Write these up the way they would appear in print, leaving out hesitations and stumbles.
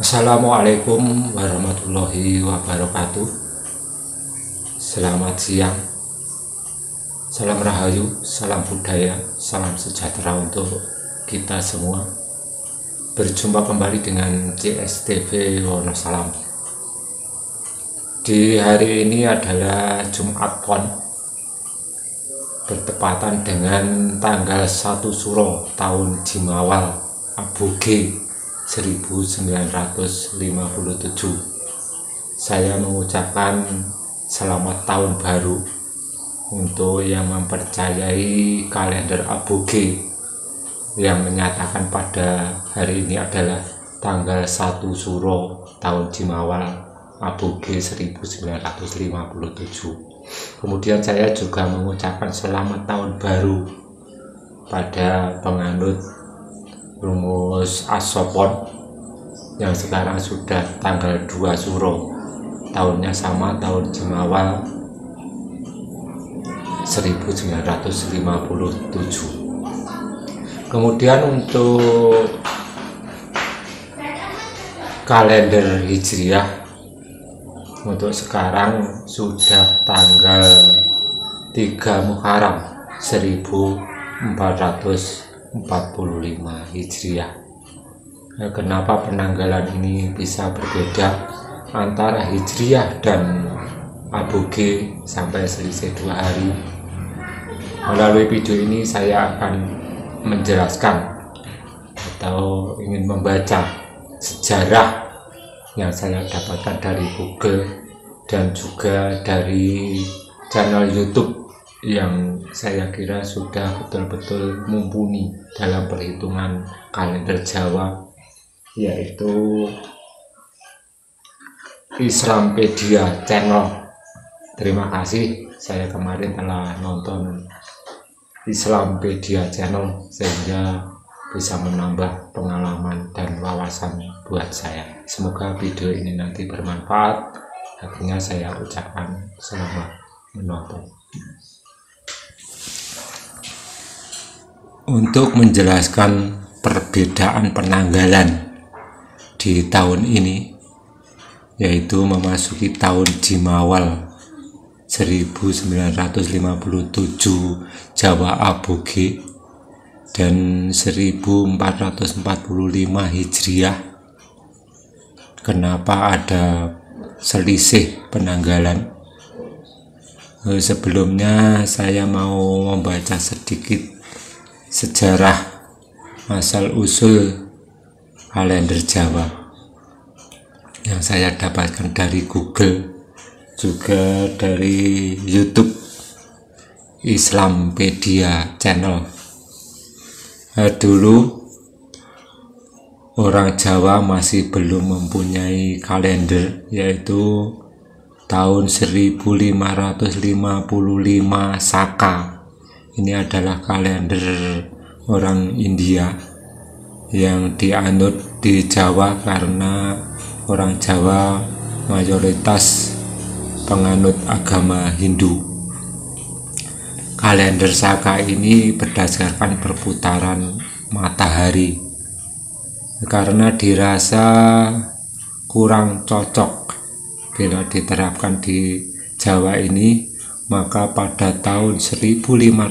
Assalamualaikum warahmatullahi wabarakatuh. Selamat siang. Salam rahayu, salam budaya, salam sejahtera untuk kita semua. Berjumpa kembali dengan CSTV Wonosalam. Di hari ini adalah Jumat Pon, bertepatan dengan tanggal 1 Suro tahun Jimawal Aboge 1957. Saya mengucapkan selamat tahun baru untuk yang mempercayai kalender Aboge yang menyatakan pada hari ini adalah tanggal 1 Suro tahun Jimawal Aboge 1957. Kemudian saya juga mengucapkan selamat tahun baru pada penganut rumus Asopon yang sekarang sudah tanggal 2 Suro, tahunnya sama tahun Jimawal 1957. Kemudian untuk kalender Hijriah untuk sekarang sudah tanggal 3 Muharram 1445 Hijriah. Kenapa penanggalan ini bisa berbeda antara Hijriah dan Aboge sampai selisih 2 hari? Melalui video ini saya akan menjelaskan atau ingin membaca sejarah yang saya dapatkan dari Google dan juga dari channel YouTube yang saya kira sudah betul-betul mumpuni dalam perhitungan kalender Jawa, yaitu Islampedia Channel. Terima kasih, saya kemarin telah nonton Islampedia Channel sehingga bisa menambah pengalaman dan wawasan buat saya. Semoga video ini nanti bermanfaat. Akhirnya saya ucapkan selamat menonton. Untuk menjelaskan perbedaan penanggalan di tahun ini, yaitu memasuki tahun Jimawal 1957 Jawa Aboge dan 1445 Hijriah. Kenapa ada selisih penanggalan? Sebelumnya saya mau membaca sedikit sejarah asal usul kalender Jawa yang saya dapatkan dari Google, juga dari YouTube Islampedia Channel. Dulu orang Jawa masih belum mempunyai kalender, yaitu tahun 1555 Saka. Ini adalah kalender orang India yang dianut di Jawa karena orang Jawa mayoritas penganut agama Hindu. Kalender Saka ini berdasarkan perputaran matahari karena dirasa kurang cocok bila diterapkan di Jawa ini. Maka pada tahun 1555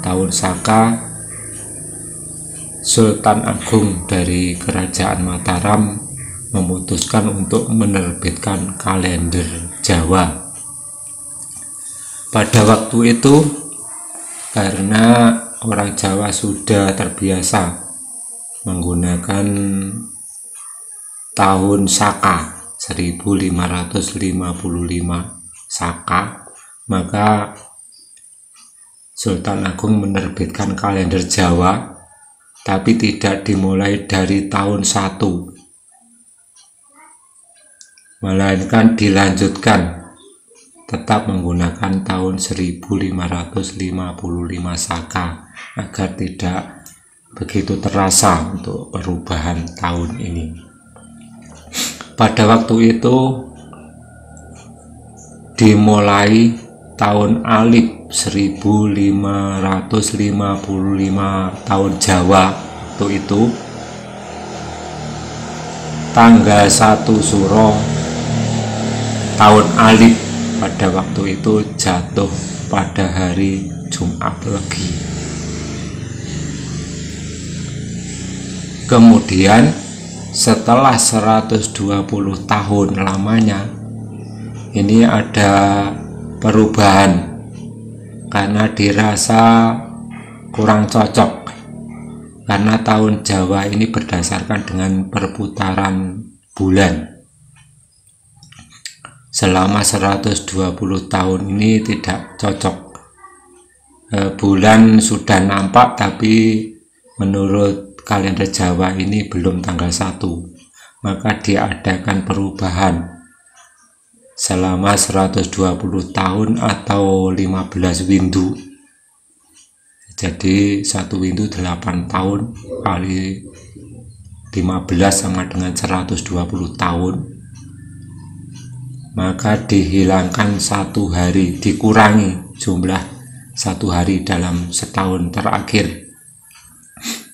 tahun Saka, Sultan Agung dari Kerajaan Mataram memutuskan untuk menerbitkan kalender Jawa. Pada waktu itu, karena orang Jawa sudah terbiasa menggunakan tahun Saka 1555 Saka, maka Sultan Agung menerbitkan kalender Jawa, tapi tidak dimulai dari tahun 1, melainkan dilanjutkan tetap menggunakan tahun 1555 Saka agar tidak begitu terasa untuk perubahan tahun ini. Pada waktu itu dimulai tahun Alif 1555 tahun Jawa waktu itu tanggal 1 Suro tahun Alif pada waktu itu jatuh pada hari Jumat Legi. Kemudian setelah 120 tahun lamanya ini ada perubahan karena dirasa kurang cocok, karena tahun Jawa ini berdasarkan dengan perputaran bulan. Selama 120 tahun ini tidak cocok. Bulan sudah nampak tapi menurut kalender Jawa ini belum tanggal 1, maka diadakan perubahan selama 120 tahun atau 15 windu. Jadi 1 windu 8 tahun kali 15 sama dengan 120 tahun. Maka dihilangkan 1 hari, dikurangi jumlah 1 hari dalam setahun terakhir.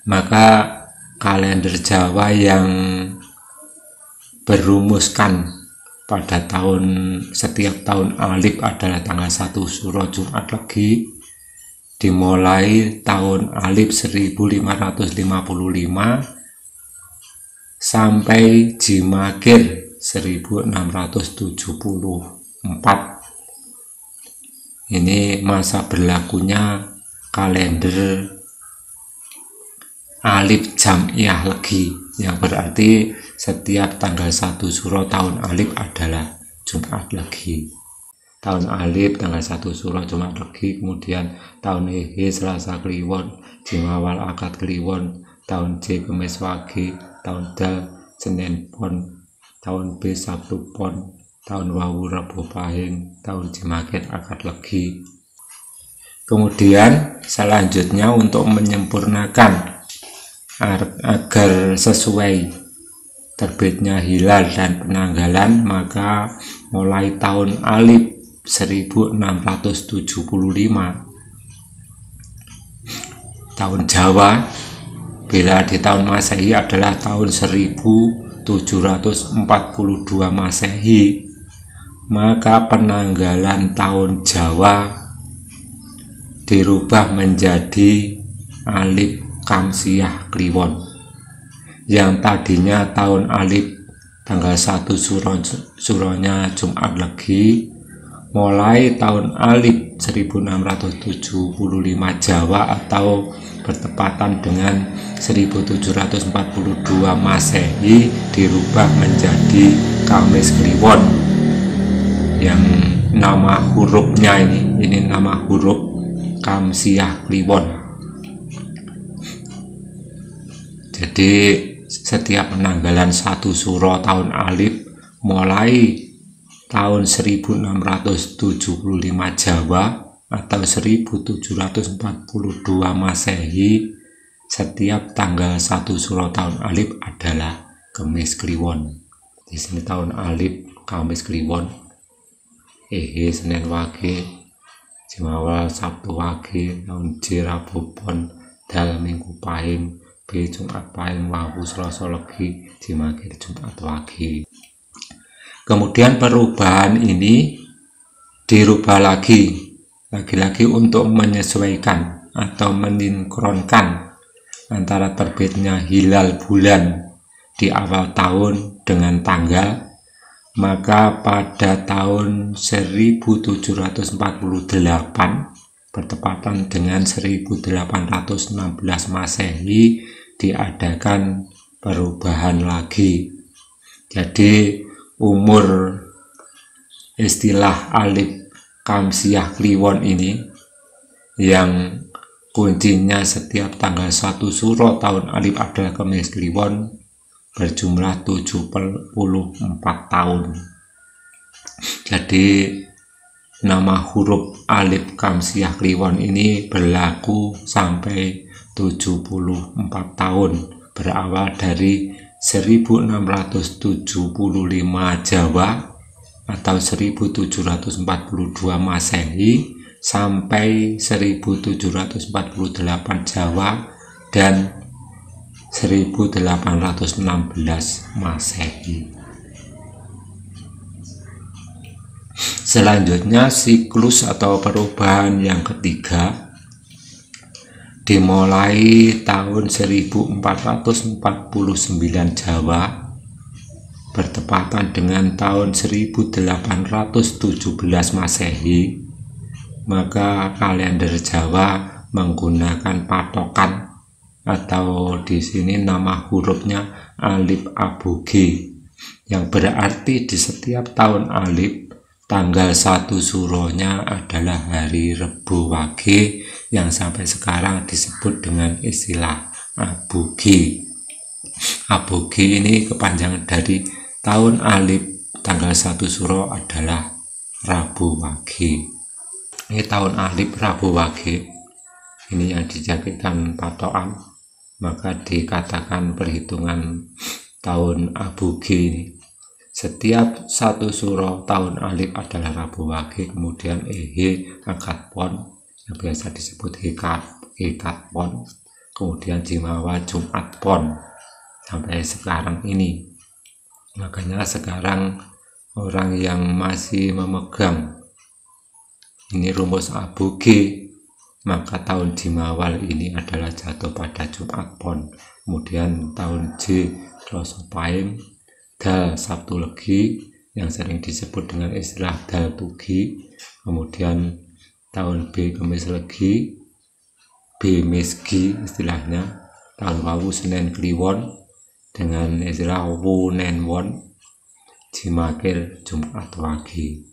Maka kalender Jawa yang berumuskan pada setiap tahun Alif adalah tanggal 1 Suro Jumat Legi, dimulai tahun Alif 1555 sampai Jimakir 1674. Ini masa berlakunya kalender Alif Jam'iyah Legi, yang berarti setiap tanggal 1 Suro tahun Alif adalah Jumat Legi. Tahun Alif tanggal 1 Suro Jumat Legi, kemudian tahun Hehe Selasa Kliwon, Jimawal Akad Kliwon, tahun J Kemis Wage, tahun Dal Senin Pon, tahun B Sabtu Pon, tahun Wawu Rebo Pahing, tahun Jimakir Akad Legi. Kemudian selanjutnya untuk menyempurnakan agar sesuai terbitnya hilal dan penanggalan, maka mulai tahun Alif 1675 tahun Jawa, bila di tahun Masehi adalah tahun 1742 Masehi, maka penanggalan tahun Jawa dirubah menjadi Alif Kamsiyah Kliwon, yang tadinya tahun Alif tanggal 1 Suronya Jumat Legi, mulai tahun Alif 1675 Jawa atau bertepatan dengan 1742 Masehi dirubah menjadi Kamis Kliwon, yang nama hurufnya ini nama huruf Kamsiyah Kliwon. Jadi setiap penanggalan 1 Suro tahun Alif mulai tahun 1675 Jawa atau 1742 Masehi, setiap tanggal 1 Suro tahun Alif adalah Kemis Kliwon. Di sini tahun Alif Kamis Kliwon, Hehe Senin Wage, Jimawal Sabtu Wage, tahun J Rabu Pon, Dal Minggu Pahing, B Jumat Pahing, Wawu Selasa Legi, Jimakir Jumat Wage. Kemudian perubahan ini dirubah lagi-lagi untuk menyesuaikan atau meninkronkan antara terbitnya hilal bulan di awal tahun dengan tanggal. Maka pada tahun 1748 bertepatan dengan 1816 Masehi diadakan perubahan lagi. Jadi umur istilah Alif Kamsiyah Kliwon ini, yang kuncinya setiap tanggal 1 Suro tahun Alif adalah Kemis Kliwon, berjumlah 74 tahun. Jadi nama huruf Alif Kamsiyah Kliwon ini berlaku sampai 74 tahun, berawal dari 1675 Jawa atau 1742 Masehi sampai 1748 Jawa dan 1816 Masehi. Selanjutnya siklus atau perubahan yang ketiga dimulai tahun 1449 Jawa bertepatan dengan tahun 1817 Masehi. Maka kalender Jawa menggunakan patokan atau di sini nama hurufnya alif aboge, yang berarti di setiap tahun alif tanggal 1 suronya adalah hari Rebo Wage, yang sampai sekarang disebut dengan istilah aboge. Aboge ini kepanjangan dari tahun alif tanggal 1 suro adalah Rabu Wage. Ini tahun alif Rabu Wage, ini yang dijadikan patokan, maka dikatakan perhitungan tahun aboge ini. Setiap 1 suro tahun alif adalah Rabu Wage, kemudian Ehe Akad Pon yang biasa disebut Hekat Pon, kemudian Jimawa Jumat Pon sampai sekarang ini. Makanya sekarang orang yang masih memegang ini rumus aboge, maka tahun Jimawal ini adalah jatuh pada Jumat Pon. Kemudian tahun J Selasa Pahing, Dal Sabtu Legi yang sering disebut dengan istilah Dal Tugi, kemudian tahun B Kemis Legi, B Misgi istilahnya, tahun Wawu Senin Kliwon dengan istilah Wunen Won, Jimakil Jumat Wage.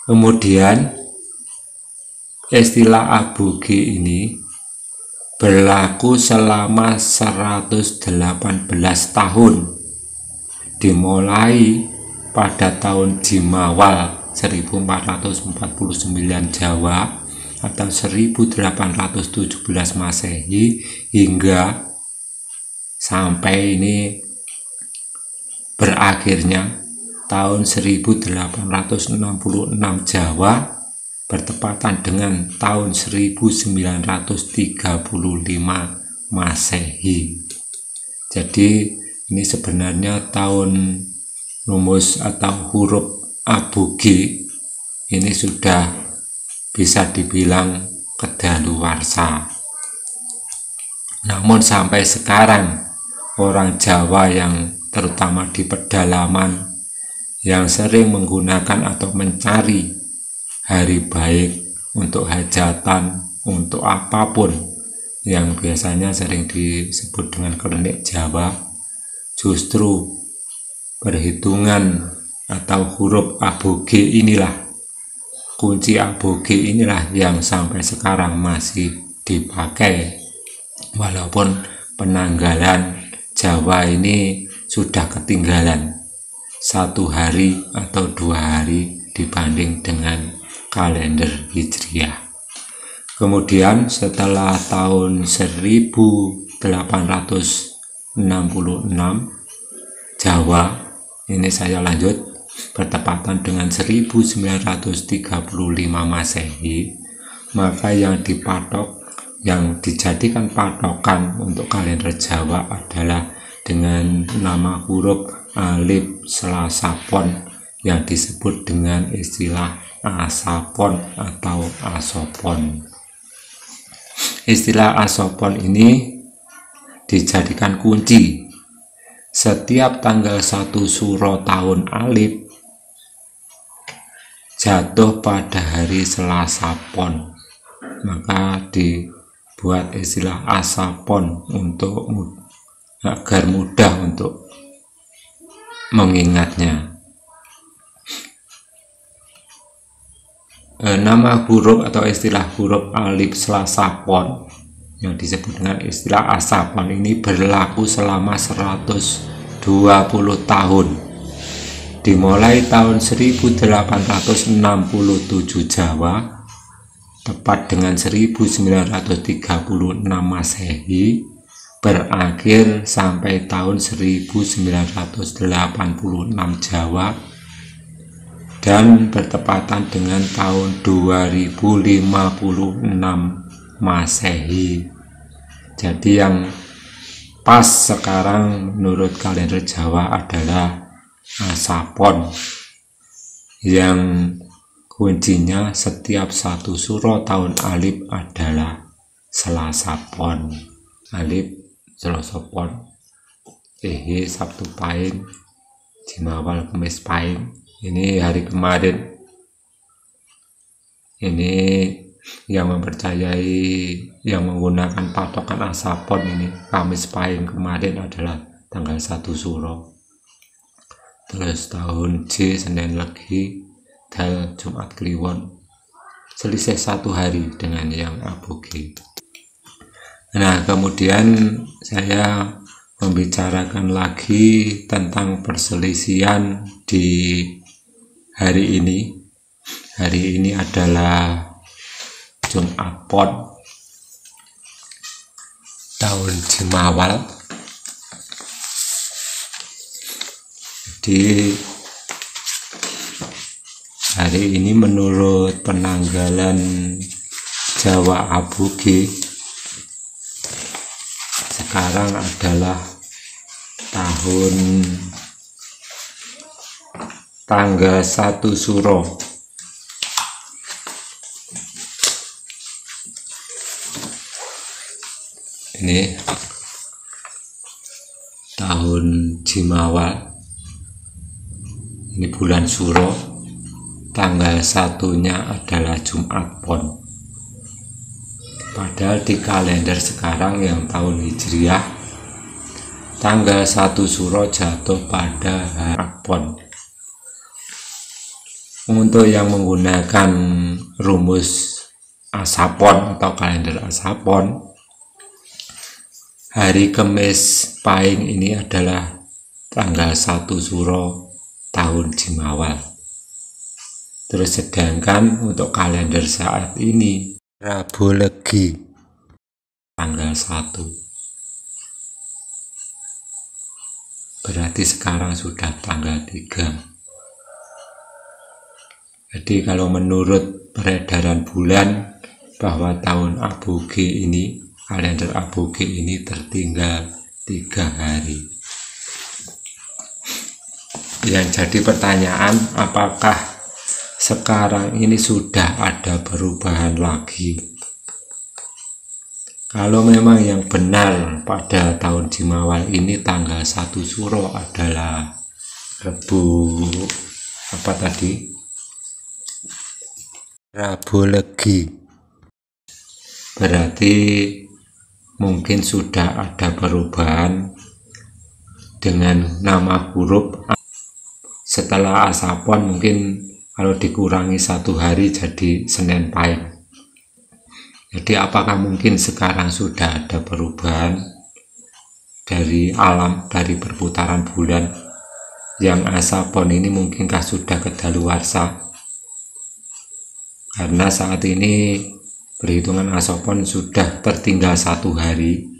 Kemudian istilah aboge ini berlaku selama 118 tahun, dimulai pada tahun Jimawal 1449 Jawa atau 1817 Masehi hingga sampai ini berakhirnya tahun 1866 Jawa bertepatan dengan tahun 1935 Masehi. Jadi ini sebenarnya tahun rumus atau huruf aboge ini sudah bisa dibilang kedaluarsa. Namun sampai sekarang orang Jawa yang terutama di pedalaman yang sering menggunakan atau mencari hari baik untuk hajatan, untuk apapun yang biasanya sering disebut dengan klenik Jawa, justru perhitungan atau huruf aboge inilah, kunci aboge inilah yang sampai sekarang masih dipakai, walaupun penanggalan Jawa ini sudah ketinggalan 1 hari atau 2 hari dibanding dengan kalender Hijriah. Kemudian setelah tahun 1866 Jawa, ini saya lanjut, bertepatan dengan 1935 Masehi, maka yang dipatok, yang dijadikan patokan untuk kalender Jawa adalah dengan nama huruf alif Selasa Pon yang disebut dengan istilah Asapon atau Asopon. Istilah Asopon ini dijadikan kunci. Setiap tanggal 1 suro tahun alif jatuh pada hari Selasa Pon, maka dibuat istilah Asapon untuk agar mudah untuk mengingatnya. Nama huruf atau istilah huruf alif Selasa Pon yang disebut dengan istilah Asapon ini berlaku selama 120 tahun, dimulai tahun 1867 Jawa tepat dengan 1936 Masehi, berakhir sampai tahun 1986 Jawa, dan bertepatan dengan tahun 2056 Masehi. Jadi yang pas sekarang menurut kalender Jawa adalah Sapon, yang kuncinya setiap 1 suro tahun Alif adalah Selasa Pon. Alif Selasa Pon, Ehe Sabtu Pahing, Jimawal Kemis Pahing. Ini hari kemarin. Ini yang mempercayai, yang menggunakan patokan Asapon ini, Kamis Pahing kemarin adalah tanggal 1 Suro. Terus tahun J Senin Legi, Dal Jumat Kliwon, selisih 1 hari dengan yang aboge. Nah, kemudian saya membicarakan lagi tentang perselisihan di hari ini. Hari ini adalah Jumat Pon tahun Jimawal. Jadi hari ini menurut penanggalan Jawa Aboge sekarang adalah tanggal 1 Suro. Ini tahun Jimawal, ini bulan Suro, tanggal 1-nya adalah Jumat Pon. Padahal di kalender sekarang yang tahun Hijriah, tanggal 1 Suro jatuh pada hari Pon. Untuk yang menggunakan rumus Asapon atau kalender Asapon, hari Kamis Pahing ini adalah tanggal 1 Suro tahun Jimawal. Terus sedangkan untuk kalender saat ini Rabu Legi tanggal 1. Berarti sekarang sudah tanggal 3. Jadi kalau menurut peredaran bulan bahwa tahun Aboge ini, kalender Aboge ini tertinggal 3 hari. Yang jadi pertanyaan, apakah sekarang ini sudah ada perubahan lagi? Kalau memang yang benar pada tahun Jimawal ini tanggal 1 Suro adalah Rabu Legi, berarti mungkin sudah ada perubahan dengan nama huruf. Setelah Asapon mungkin kalau dikurangi 1 hari jadi Senin Pahing. Jadi apakah mungkin sekarang sudah ada perubahan dari alam, dari perputaran bulan, yang Asapon ini mungkinkah sudah kedaluarsa? Karena saat ini perhitungan Asapon sudah tertinggal 1 hari.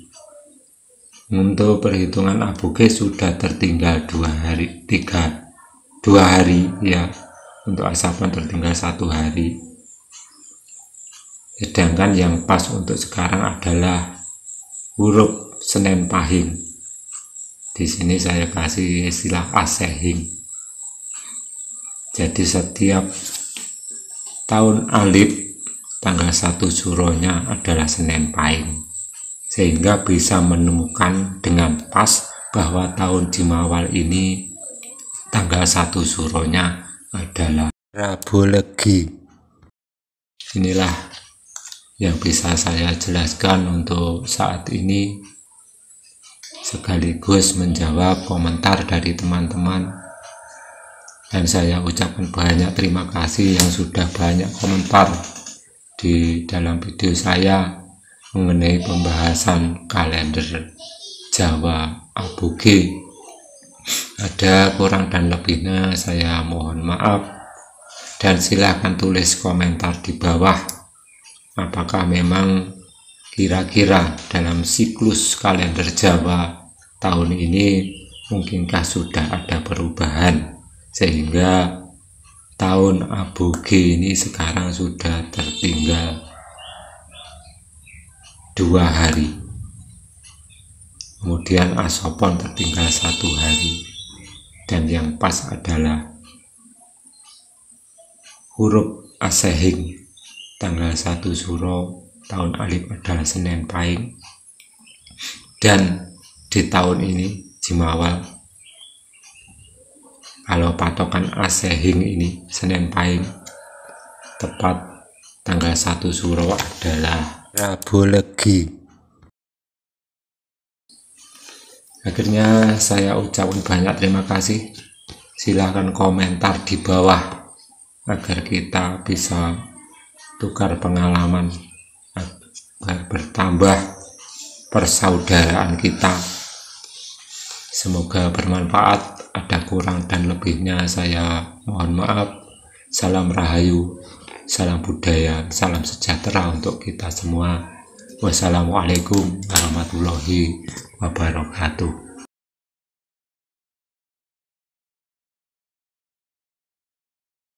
Untuk perhitungan Aboge sudah tertinggal 2 hari ya. Untuk Asapon tertinggal 1 hari. Sedangkan yang pas untuk sekarang adalah huruf Senin Pahing. Di sini saya kasih istilah Asehing. Jadi setiap tahun Alif tanggal 1 Suronya adalah Senin Pahing, sehingga bisa menemukan dengan pas bahwa tahun Jimawal ini tanggal 1 Suronya adalah Rabu Legi. Inilah yang bisa saya jelaskan untuk saat ini, sekaligus menjawab komentar dari teman-teman. Dan saya ucapkan banyak terima kasih yang sudah banyak komentar di dalam video saya mengenai pembahasan kalender Jawa Aboge. Ada kurang dan lebihnya saya mohon maaf, dan silahkan tulis komentar di bawah apakah memang kira-kira dalam siklus kalender Jawa tahun ini mungkinkah sudah ada perubahan sehingga tahun Aboge ini sekarang sudah tertinggal 2 hari. kemudian asopon tertinggal 1 hari, dan yang pas adalah huruf asehing tanggal 1 Suro tahun Alif adalah Senin Pahing, dan di tahun ini Jimawal kalau patokan asehing ini Senin Pahing tepat tanggal 1 Suro adalah Rabu Legi. Akhirnya saya ucapkan banyak terima kasih. Silahkan komentar di bawah agar kita bisa tukar pengalaman, agar bertambah persaudaraan kita. Semoga bermanfaat. Ada kurang dan lebihnya saya mohon maaf. Salam Rahayu, salam budaya, salam sejahtera untuk kita semua. Wassalamualaikum warahmatullahi wabarakatuh.